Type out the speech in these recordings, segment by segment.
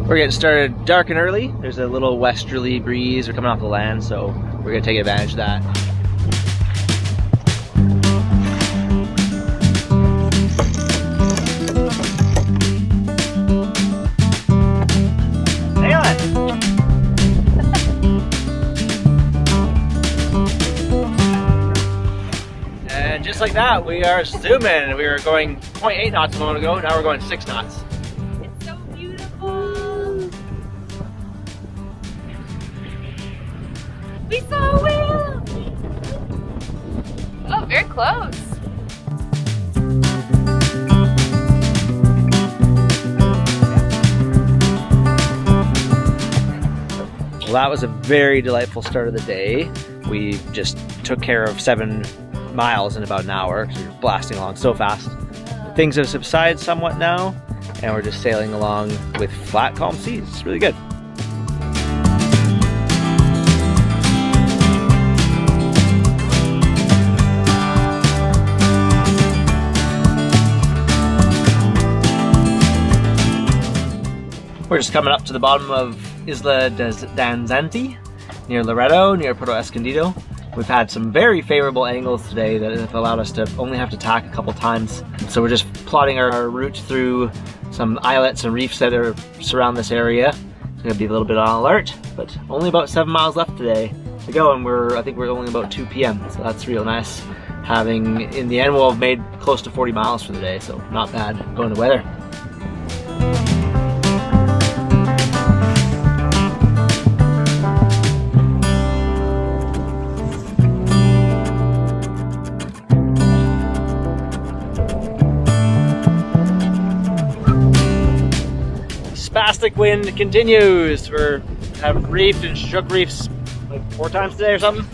We're getting started dark and early. There's a little westerly breeze. We're coming off the land, so we're gonna take advantage of that. And just like that, we are zooming. We were going 0.8 knots a moment ago. Now we're going 6 knots. It's so beautiful. We saw a whale. Oh, very close. Well, that was a very delightful start of the day. We just took care of 7 miles in about an hour because we were blasting along so fast. Things have subsided somewhat now, and we're just sailing along with flat, calm seas. It's really good. We're just coming up to the bottom of Isla Danzanti, near Loreto, near Puerto Escondido. We've had some very favorable angles today that have allowed us to only have to tack a couple times. So we're just plotting our route through some islets and reefs that are surround this area. It's gonna be a little bit on alert, but only about 7 miles left today to go, and I think we're only about 2 p.m. So that's real nice. In the end, we'll have made close to 40 miles for the day, so not bad going to weather. Spastic wind continues. We have reefed and shook reefs like 4 times today or something,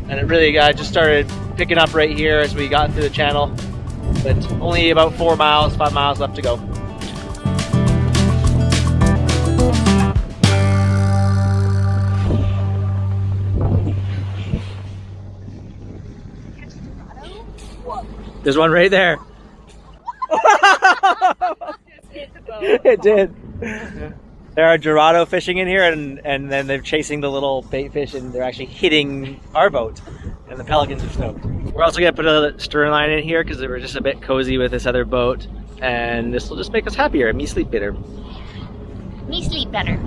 and it really just started picking up right here as we got through the channel, but only about 5 miles left to go. There's one right there. It did. There are Dorado fishing in here, and then they're chasing the little bait fish, and they're actually hitting our boat, and the pelicans are stoked. We're also gonna put a stern line in here because we're just a bit cozy with this other boat, and this will just make us happier. Me sleep better. Me sleep better.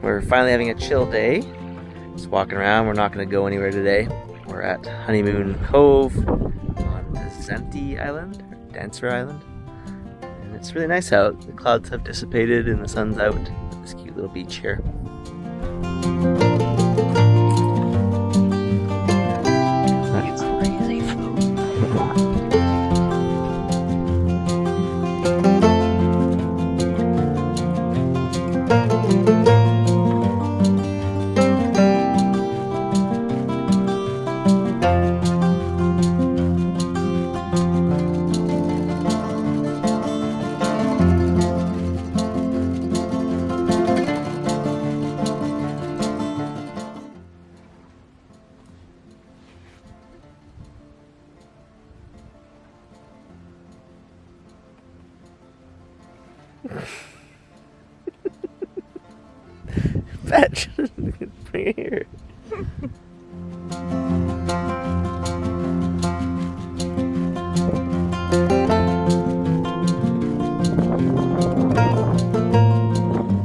We're finally having a chill day. Just walking around. We're not going to go anywhere today. We're at Honeymoon Cove on Zenti Island, or Dancer Island. And it's really nice out. The clouds have dissipated and the sun's out. This cute little beach here. That's crazy food. Fetch. Bring it here.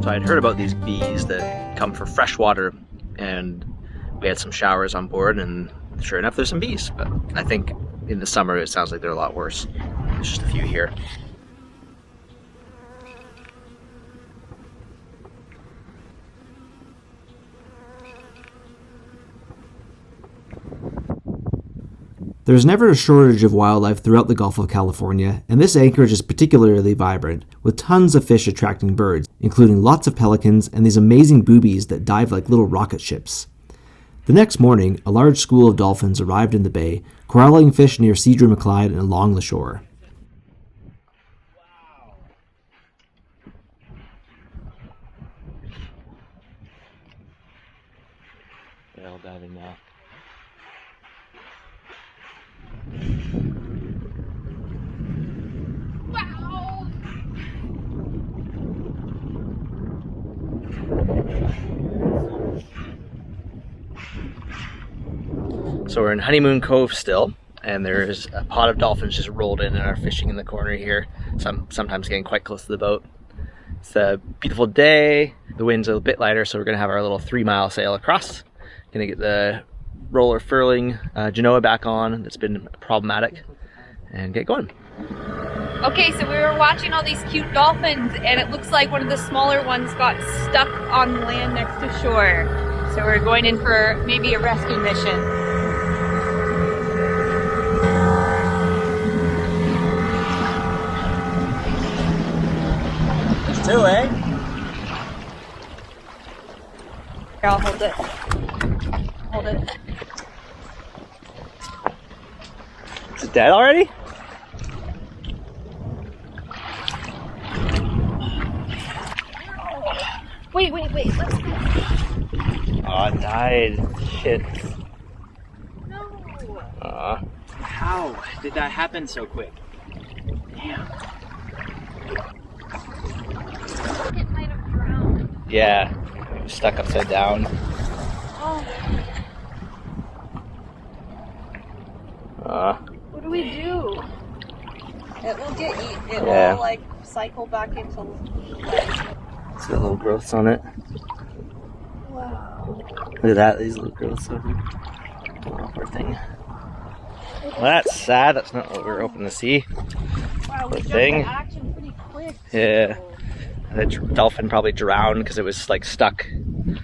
So I'd heard about these bees that come for fresh water, and we had some showers on board, and sure enough there's some bees, but I think in the summer it sounds like they're a lot worse. There's just a few here. There's never a shortage of wildlife throughout the Gulf of California, and this anchorage is particularly vibrant, with tons of fish attracting birds, including lots of pelicans and these amazing boobies that dive like little rocket ships. The next morning, a large school of dolphins arrived in the bay, corralling fish near Cedar and Clyde and along the shore. They're all diving now. Wow! So we're in Honeymoon Cove still, and there's a pod of dolphins just rolled in and are fishing in the corner here. Sometimes getting quite close to the boat. It's a beautiful day. The wind's a bit lighter, so we're gonna have our little 3-mile sail across. Gonna get the roller furling Genoa back on. That's been problematic, and get going. Okay, so we were watching all these cute dolphins, and it looks like one of the smaller ones got stuck on land next to shore. So we're going in for maybe a rescue mission. There's 2, eh? Here, I'll hold it. Hold it. Is it dead already? Wait, let's go. Oh, it died. Shit. No. How did that happen so quick? Damn. It might have drowned. Yeah, stuck upside down. Oh, what do we do? It will get eaten. It Yeah. will like cycle back into. It's got little growths on it. Wow. Look at that, these little growths on it. Oh, poor thing. Well, that's sad. That's not what we were hoping to see. Wow, we Poor jumped thing. to action pretty quick. Yeah. The dolphin probably drowned because it was like stuck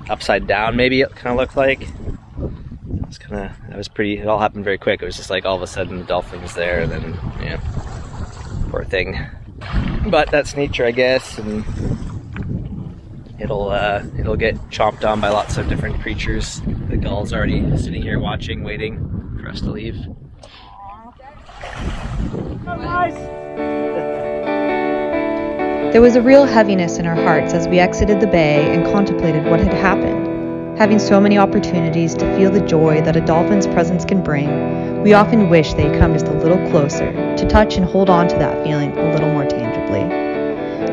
upside down, maybe it kind of looked like. That was pretty, it all happened very quick. It was just like all of a sudden the dolphin was there, and then, yeah. Poor thing. But that's nature, I guess, and it'll get chomped on by lots of different creatures. The gull's already sitting here watching, waiting for us to leave. Oh, nice! There was a real heaviness in our hearts as we exited the bay and contemplated what had happened. Having so many opportunities to feel the joy that a dolphin's presence can bring, we often wish they'd come just a little closer, to touch and hold on to that feeling a little more tangibly.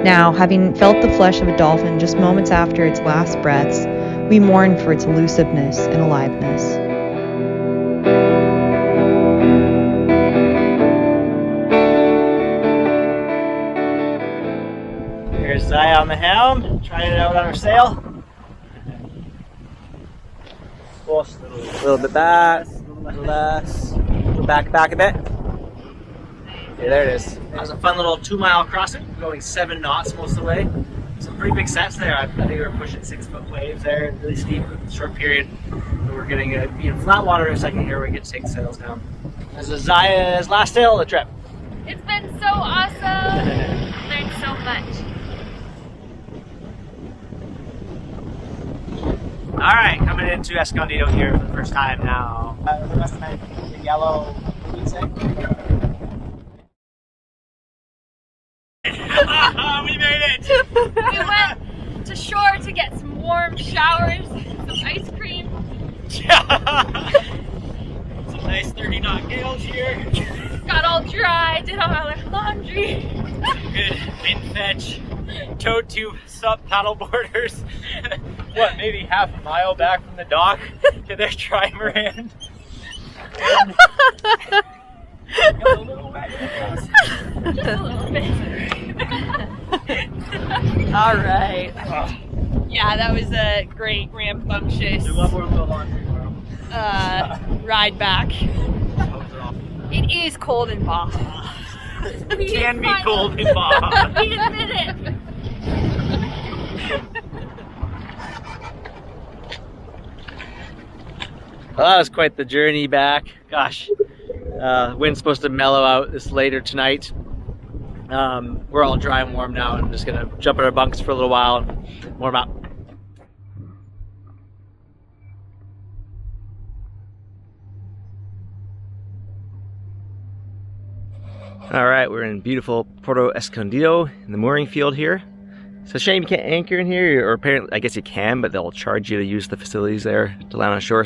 Now, having felt the flesh of a dolphin just moments after its last breaths, we mourn for its elusiveness and aliveness. Here's Zaya on the helm, trying it out on her sail. A little bit back, a little less, back a bit. Yeah, there it is. That was a fun little 2-mile crossing, going 7 knots most of the way. Some pretty big sets there. I think we were pushing 6-foot waves there, really steep, short period. But we're getting flat water in a second here. We get to take the sails down. This is Zaya's last sail of the trip. It's been so awesome. Learned so much. All right, coming into Escondido here for the first time now. The rest of the yellow, what do you say? We made it! We went to shore to get some warm showers, some ice cream. Some nice 30-knot gales here. Got all dry, did all our laundry. Good wind fetch. Towed 2 sub paddle boarders. What, maybe half a mile back from the dock to their trimaran. Got a little wet. Just a little bit. All right. Yeah, that was a great rambunctious ride back. It is cold in Baja. It can be cold in Baja. We admit it. Well, that was quite the journey back. Gosh, wind's supposed to mellow out this later tonight. We're all dry and warm now. I'm just gonna jump in our bunks for a little while and warm up. All right, we're in beautiful Puerto Escondido in the mooring field here. It's a shame you can't anchor in here, or apparently, I guess you can, but they'll charge you to use the facilities there to land on shore.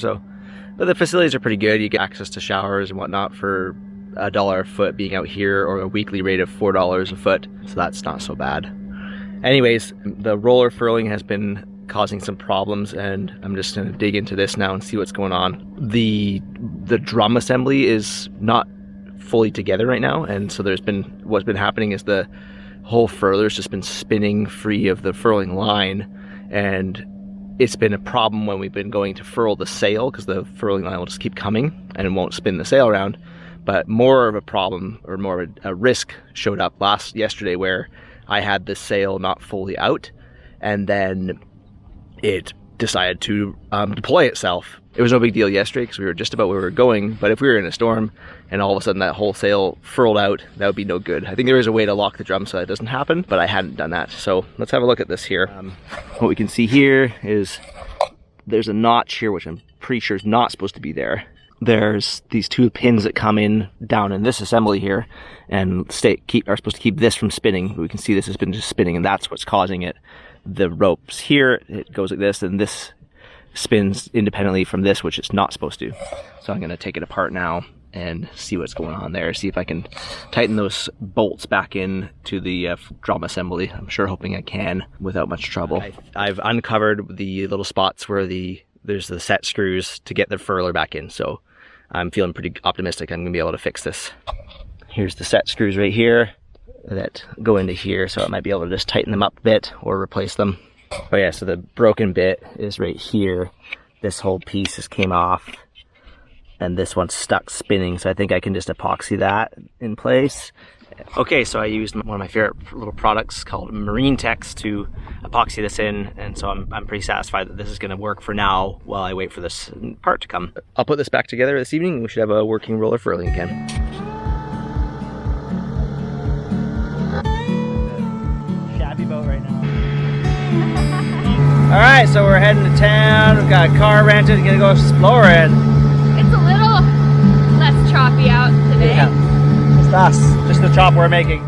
But the facilities are pretty good. You get access to showers and whatnot for $1 a foot being out here, or a weekly rate of $4 a foot. So that's not so bad. Anyways, the roller furling has been causing some problems, and I'm just gonna dig into this now and see what's going on. The drum assembly is not fully together right now, and so what's been happening is the whole furler's just been spinning free of the furling line, and it's been a problem when we've been going to furl the sail, because the furling line will just keep coming and it won't spin the sail around. But more of a problem, or more of a risk, showed up yesterday, where I had the sail not fully out, and then it decided to deploy itself. It was no big deal yesterday because we were just about where we were going, but if we were in a storm and all of a sudden that whole sail furled out, that would be no good. I think there is a way to lock the drum so that doesn't happen, but I hadn't done that. So let's have a look at this here. What we can see here is there's a notch here, which I'm pretty sure is not supposed to be there. There's these two pins that come in down in this assembly here and are supposed to keep this from spinning. We can see this has been just spinning, and that's what's causing it. The ropes here, it goes like this, and this spins independently from this, which it's not supposed to. So I'm going to take it apart now and see what's going on there, see if I can tighten those bolts back in to the drum assembly. I'm sure hoping I can without much trouble. I've uncovered the little spots where there's the set screws to get the furler back in, so I'm feeling pretty optimistic I'm going to be able to fix this. Here's the set screws right here that go into here, so I might be able to just tighten them up a bit or replace them. Oh yeah, so the broken bit is right here. This whole piece just came off, and this one's stuck spinning, so I think I can just epoxy that in place. Okay, so I used one of my favorite little products called Marine Tex to epoxy this in, and so I'm pretty satisfied that this is going to work for now while I wait for this part to come. I'll put this back together this evening, and we should have a working roller furling again. Shabby boat right now. Alright, so we're heading to town. We've got a car rented, gonna go exploring. It's a little less choppy out today. Yeah, just us, just the chop we're making.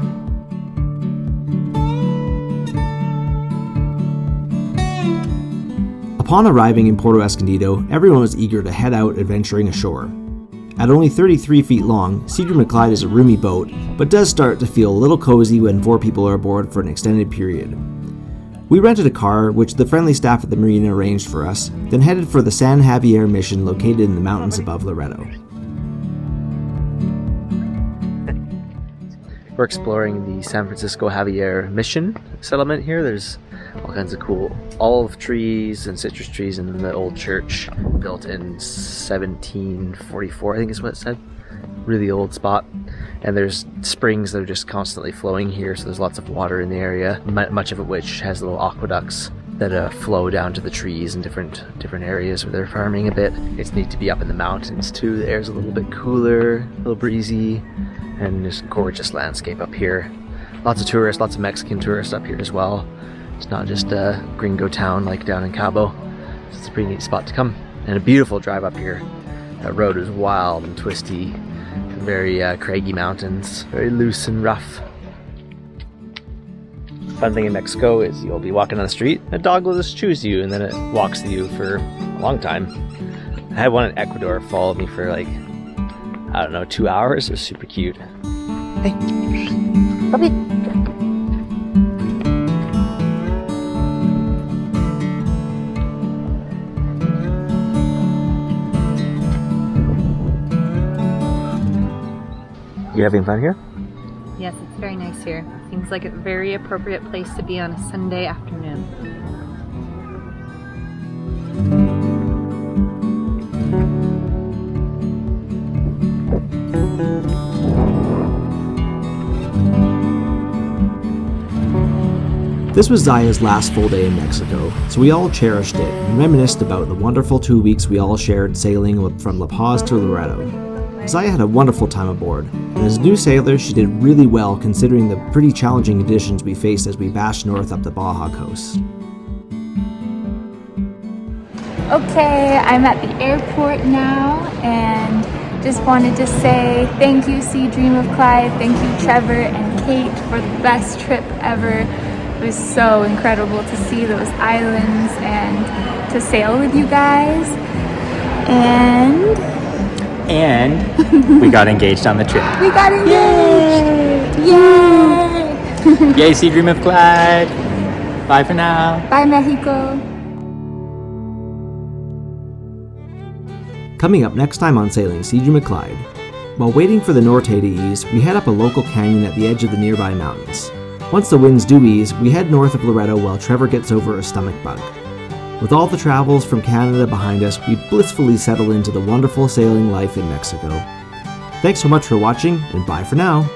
Upon arriving in Puerto Escondido, everyone was eager to head out adventuring ashore. At only 33 feet long, Cedar Clyde is a roomy boat, but does start to feel a little cozy when 4 people are aboard for an extended period. We rented a car, which the friendly staff at the marina arranged for us, then headed for the San Javier Mission located in the mountains above Loreto. We're exploring the San Francisco Javier Mission settlement here. There's all kinds of cool olive trees and citrus trees in the old church, built in 1744, I think is what it said. Really old spot. And there's springs that are just constantly flowing here, so there's lots of water in the area, much of it which has little aqueducts that flow down to the trees in different areas where they're farming a bit. It's neat to be up in the mountains too. The air's a little bit cooler, a little breezy, and there's gorgeous landscape up here. Lots of tourists, lots of Mexican tourists up here as well. It's not just a gringo town like down in Cabo. It's a pretty neat spot to come. And a beautiful drive up here. That road is wild and twisty. Very craggy mountains, very loose and rough. Fun thing in Mexico is you'll be walking on the street, a dog will just choose you, and then it walks to you for a long time. I had one in Ecuador follow me for like, I don't know, 2 hours. It was super cute. Hey, puppy. You having fun here? Yes, it's very nice here. Seems like a very appropriate place to be on a Sunday afternoon. This was Zaya's last full day in Mexico, so we all cherished it and reminisced about the wonderful 2 weeks we all shared sailing from La Paz to Loreto. Zaya had a wonderful time aboard, and as a new sailor, she did really well considering the pretty challenging conditions we faced as we bashed north up the Baja coast. Okay, I'm at the airport now, and Just wanted to say thank you, Sea Dream of Clyde. Thank you, Trevor and Kate, for the best trip ever. It was so incredible to see those islands and to sail with you guys. And we got engaged on the trip. We got engaged! Yay! Yay, Sea Dream of Clyde. Bye for now. Bye, Mexico. Coming up next time on Sailing Sea Dream of Clyde. While waiting for the Norte to ease, we head up a local canyon at the edge of the nearby mountains. Once the winds do ease, we head north of Loreto while Trevor gets over a stomach bug. With all the travels from Canada behind us, we blissfully settle into the wonderful sailing life in Mexico. Thanks so much for watching, and bye for now.